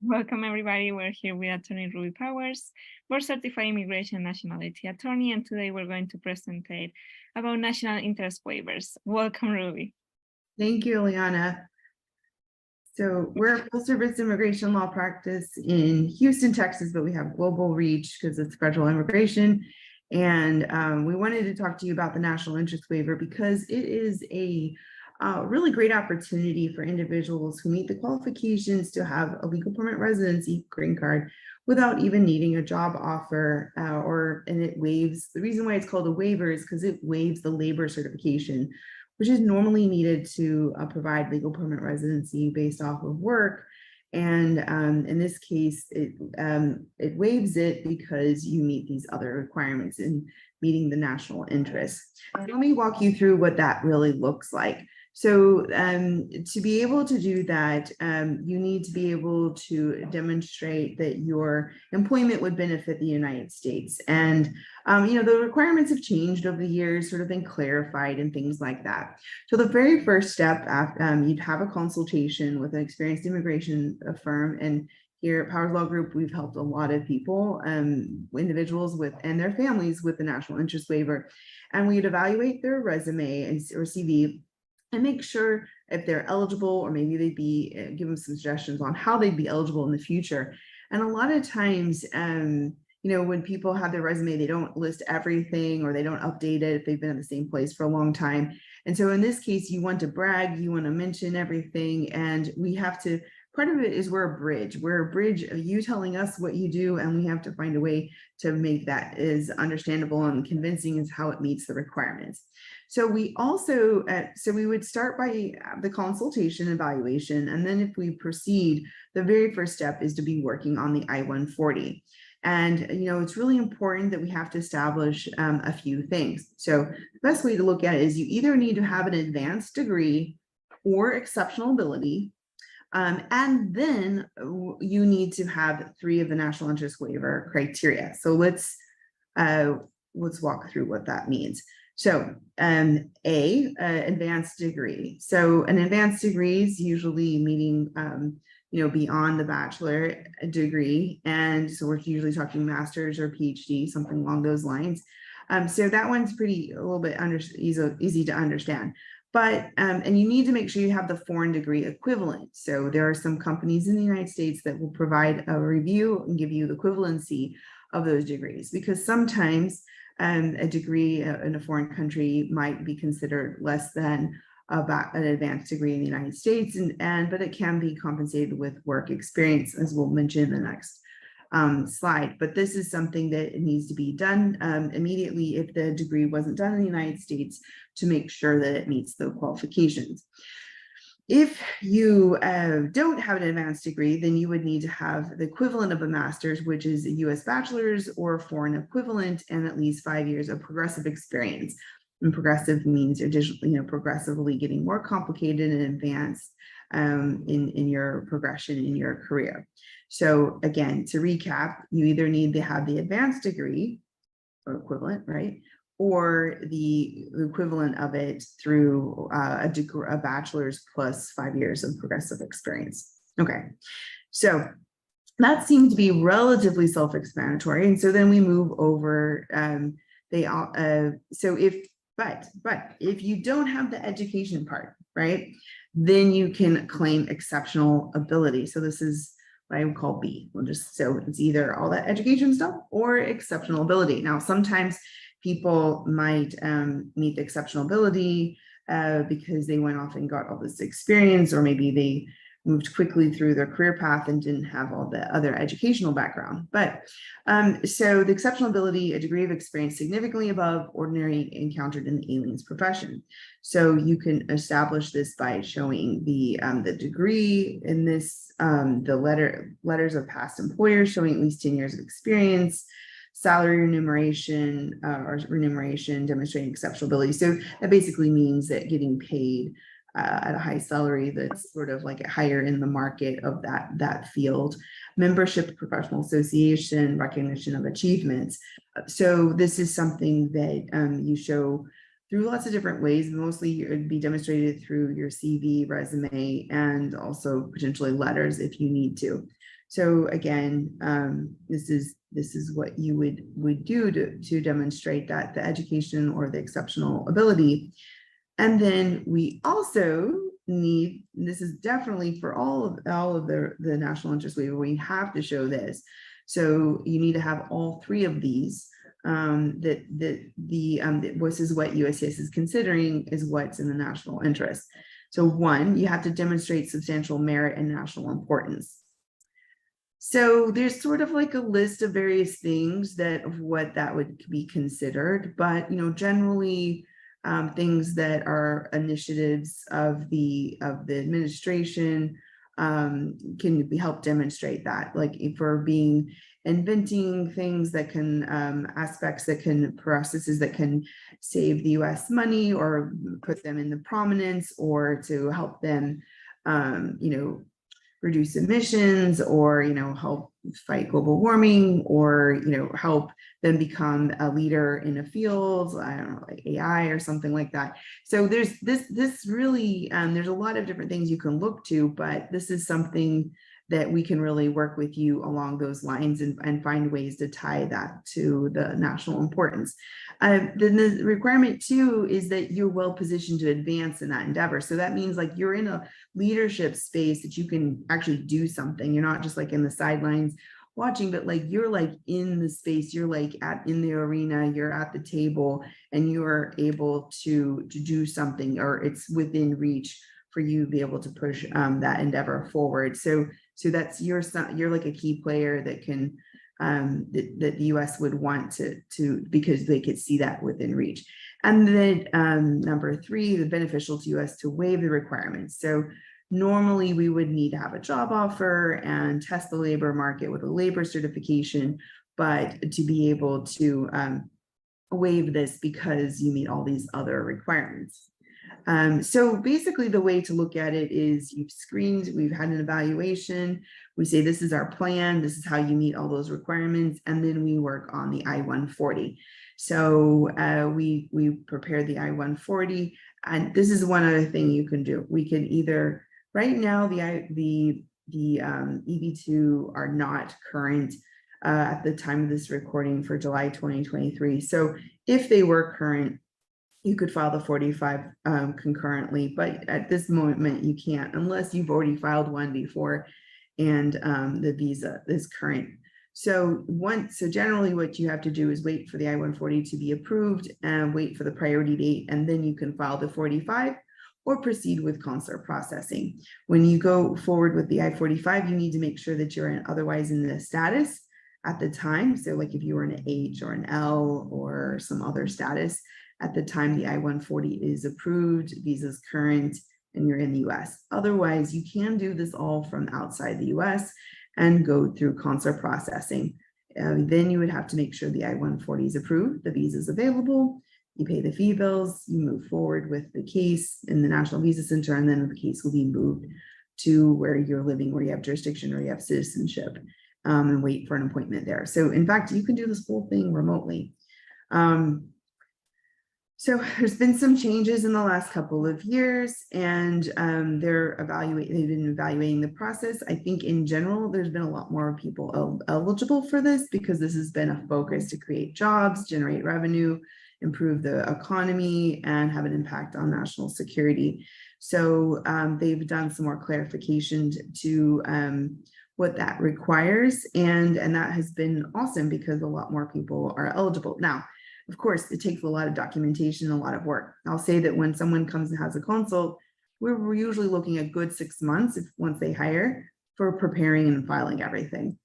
Welcome, everybody. We're here with Attorney Ruby Powers, board certified immigration nationality attorney, and today we're going to present about national interest waivers. Welcome, Ruby. Thank you, Eliana. So we're a full service immigration law practice in Houston, Texas, but we have global reach because it's federal immigration. And we wanted to talk to you about the national interest waiver because it is a really great opportunity for individuals who meet the qualifications to have a legal permanent residency green card without even needing a job offer, and it waives. The reason why it's called a waiver is because it waives the labor certification, which is normally needed to provide legal permanent residency based off of work. And in this case, it waives it because you meet these other requirements in meeting the national interest. Let me walk you through what that really looks like. So to be able to do that, you need to be able to demonstrate that your employment would benefit the United States. And the requirements have changed over the years, sort of been clarified and things like that. So the very first step, you'd have a consultation with an experienced immigration firm. And here at Powers Law Group, we've helped a lot of people, individuals and their families with the national interest waiver. And we'd evaluate their resume or CV and make sure if they're eligible, or maybe they'd be give them some suggestions on how they'd be eligible in the future. And a lot of times, when people have their resume, they don't list everything or they don't update it if they've been in the same place for a long time. And so in this case, you want to brag, you want to mention everything, and we have to, part of it is we're a bridge. We're a bridge of you telling us what you do, and we have to find a way to make that as understandable and convincing as how it meets the requirements. So we also, we would start by the consultation evaluation, and then if we proceed, the very first step is to be working on the I-140. And, it's really important that we have to establish a few things. So the best way to look at it is you either need to have an advanced degree or exceptional ability. And then you need to have 3 of the national interest waiver criteria. So let's walk through what that means. So advanced degree. So an advanced degree is usually meaning beyond the bachelor degree. And so we're usually talking master's or PhD, something along those lines. So that one's a little bit easy to understand. But, and you need to make sure you have the foreign degree equivalent. So there are some companies in the United States that will provide a review and give you the equivalency of those degrees, because sometimes a degree in a foreign country might be considered less than about an advanced degree in the United States, but it can be compensated with work experience, as we'll mention in the next slide. But this is something that needs to be done immediately if the degree wasn't done in the United States, to make sure that it meets the qualifications. If you don't have an advanced degree, then you would need to have the equivalent of a master's, which is a U.S. bachelor's or foreign equivalent, and at least 5 years of progressive experience. And progressive means progressively getting more complicated and advanced in your progression in your career. So again, to recap, you either need to have the advanced degree or equivalent, right? Or the equivalent of it through a bachelor's plus 5 years of progressive experience. Okay, so that seemed to be relatively self-explanatory. And so then we move over, but if you don't have the education part, right, then you can claim exceptional ability. So this is what I would call B. So it's either all that education stuff or exceptional ability. Now, sometimes people might meet the exceptional ability because they went off and got all this experience, or maybe they moved quickly through their career path and didn't have all the other educational background. But so the exceptional ability, a degree of experience significantly above ordinary encountered in the aliens profession. So you can establish this by showing the degree in this, the letters of past employers showing at least 10 years of experience, salary remuneration or remuneration demonstrating exceptional ability. So that basically means that getting paid at a high salary that's sort of like higher in the market of that field, membership, professional association, recognition of achievements. So this is something that you show through lots of different ways. Mostly it would be demonstrated through your CV, resume, and also potentially letters if you need to. So again, this is what you would do to demonstrate that the education or the exceptional ability. And then we also need, this is definitely for all of the national interest waiver, we have to show this. So you need to have all three of these. This is what USCIS is considering is what's in the national interest. So one, you have to demonstrate substantial merit and national importance. So there's sort of like a list of various things that of what that would be considered, but generally things that are initiatives of the administration can help demonstrate that, like for being inventing things that can aspects that can processes that can save the US money or put them in the prominence or to help them reduce emissions or help fight global warming or help them become a leader in a field, I don't know, like AI or something like that. So there's this really there's a lot of different things you can look to, but this is something that we can really work with you along those lines and find ways to tie that to the national importance. Then the requirement too is that you're well positioned to advance in that endeavor. So that means like you're in a leadership space that you can actually do something. You're not just like in the sidelines watching, but like you're like in the space, you're like in the arena, you're at the table and you are able to do something, or it's within reach for you to be able to push that endeavor forward. So that's you're like a key player that can that the US would want to because they could see that within reach. And then number three, the beneficial to US to waive the requirements. So normally we would need to have a job offer and test the labor market with a labor certification, but to be able to waive this because you meet all these other requirements. So basically the way to look at it is you've screened, we've had an evaluation, we say this is our plan, this is how you meet all those requirements, and then we work on the I-140. So we prepare the I-140, and this is one other thing you can do. We can either, right now the EB2 are not current at the time of this recording for July 2023. So if they were current, you could file the 45 concurrently, but at this moment you can't unless you've already filed one before and the visa is current. So generally what you have to do is wait for the I-140 to be approved and wait for the priority date, and then you can file the 45 or proceed with consular processing. When you go forward with the I-45, you need to make sure that you're otherwise in the status at the time. So like if you were an H or an L or some other status, at the time the I-140 is approved, visa's current, and you're in the US. Otherwise, you can do this all from outside the US and go through consular processing. Then you would have to make sure the I-140 is approved, the visa is available, you pay the fee bills, you move forward with the case in the National Visa Center, and then the case will be moved to where you're living, where you have jurisdiction or you have citizenship, and wait for an appointment there. So in fact, you can do this whole thing remotely. So there's been some changes in the last couple of years, and they've been evaluating the process. I think in general, there's been a lot more people eligible for this because this has been a focus to create jobs, generate revenue, improve the economy, and have an impact on national security. So they've done some more clarification to what that requires, and that has been awesome because a lot more people are eligible. Now, of course, it takes a lot of documentation, a lot of work. I'll say that when someone comes and has a consult, we're usually looking at good 6 months once they hire for preparing and filing everything.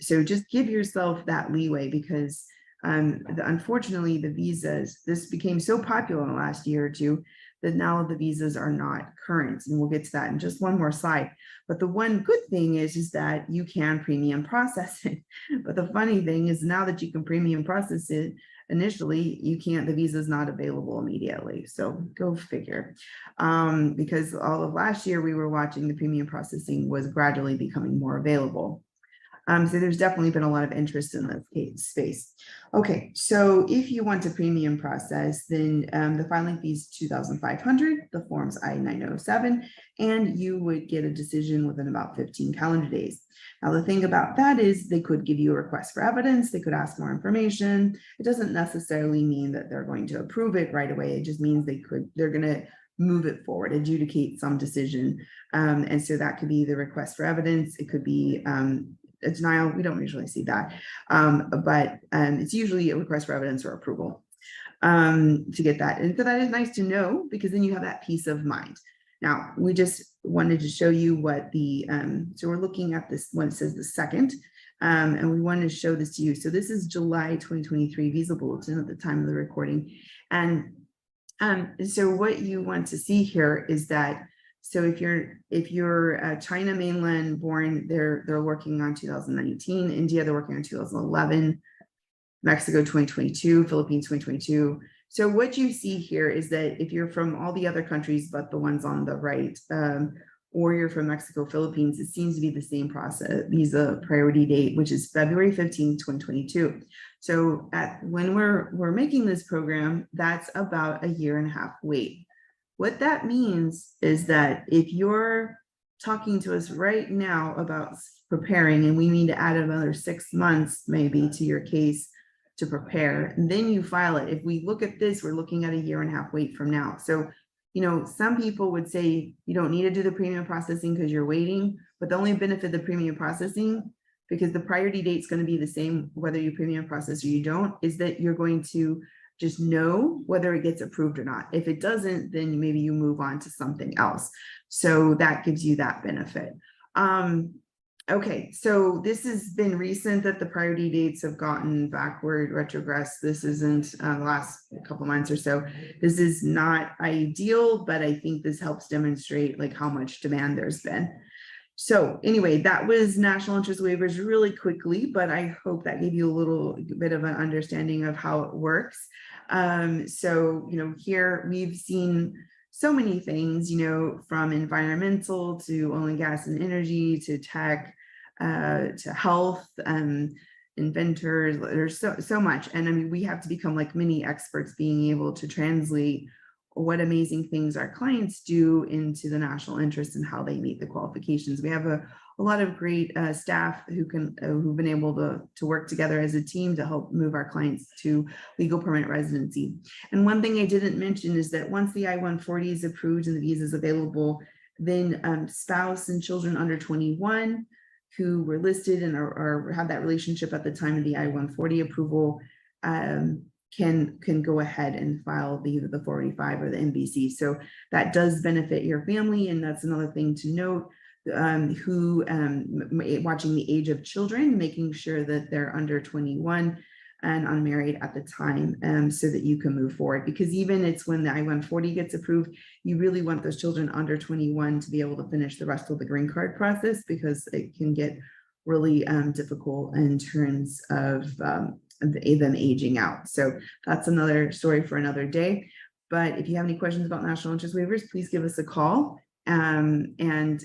So just give yourself that leeway because unfortunately the visas, this became so popular in the last year or two that now the visas are not current, and we'll get to that in just one more slide. But the one good thing is that you can premium process it. But the funny thing is now that you can premium process it, initially you can't, the visa is not available immediately. So go figure. Because all of last year we were watching the premium processing was gradually becoming more available. So there's definitely been a lot of interest in this space. Okay, so if you want a premium process, then the filing fee is $2,500, the form's I-907, and you would get a decision within about 15 calendar days. Now, the thing about that is they could give you a request for evidence, they could ask more information. It doesn't necessarily mean that they're going to approve it right away. It just means they're going to move it forward, adjudicate some decision. And so that could be the request for evidence. It could be a denial. We don't usually see that, but it's usually a request for evidence or approval to get that. And so that is nice to know, because then you have that peace of mind. Now, we just wanted to show you what the, so we're looking at this one, it says the second, and we wanted to show this to you. So this is July 2023 Visa Bulletin at the time of the recording. And so what you want to see here is that, so if you're China mainland born, they're working on 2019, India, they're working on 2011, Mexico 2022, Philippines 2022. So what you see here is that if you're from all the other countries but the ones on the right, or you're from Mexico, Philippines, it seems to be the same process, visa priority date, which is February 15, 2022. So when we're making this program, that's about 1.5 years wait. What that means is that if you're talking to us right now about preparing, and we need to add another 6 months maybe to your case to prepare, and then you file it. If we look at this, we're looking at 1.5 years wait from now. So, you know, some people would say you don't need to do the premium processing because you're waiting, but the only benefit of the premium processing, because the priority date is going to be the same whether you premium process or you don't, is that you're going to just know whether it gets approved or not. If it doesn't, then maybe you move on to something else. So that gives you that benefit. Okay, so this has been recent that the priority dates have gotten backward, retrogressed. This isn't the last couple months or so. This is not ideal, but I think this helps demonstrate like how much demand there's been. So anyway, that was national interest waivers really quickly, but I hope that gave you a little bit of an understanding of how it works. So, you know, here we've seen so many things, you know, from environmental to oil and gas and energy to tech, to health, inventors. There's so much. And I mean, we have to become like mini experts, being able to translate what amazing things our clients do into the national interest and how they meet the qualifications. We have a lot of great staff who've been able to work together as a team to help move our clients to legal permanent residency. And one thing I didn't mention is that once the I-140 is approved and the visa is available, then spouse and children under 21 who were listed and or have that relationship at the time of the I-140 approval can go ahead and file either the 485 or the MBC. So that does benefit your family. And that's another thing to note, watching the age of children, making sure that they're under 21 and unmarried at the time, so that you can move forward. Because even it's when the I-140 gets approved, you really want those children under 21 to be able to finish the rest of the green card process, because it can get really difficult in terms of them aging out. So that's another story for another day. But if you have any questions about national interest waivers, please give us a call, and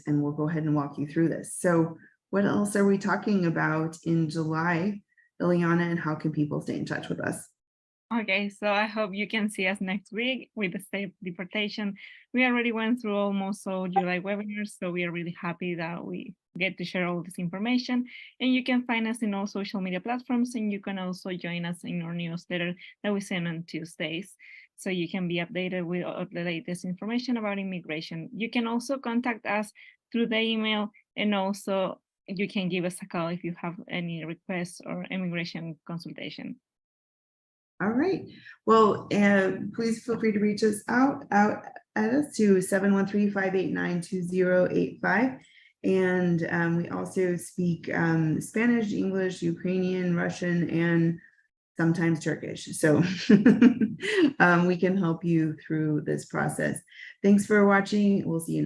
we'll go ahead and walk you through this. So what else are we talking about in July, Ileana, and how can people stay in touch with us? Okay, so I hope you can see us next week with the safe deportation. We already went through almost all July webinars, so we are really happy that we get to share all this information. And you can find us in all social media platforms, and you can also join us in our newsletter that we send on Tuesdays, so you can be updated with all the latest information about immigration. You can also contact us through the email, and also you can give us a call if you have any requests or immigration consultation. All right. Well, please feel free to reach us out at us to 713-589-2085. And we also speak Spanish, English, Ukrainian, Russian, and sometimes Turkish. So we can help you through this process. Thanks for watching. We'll see you.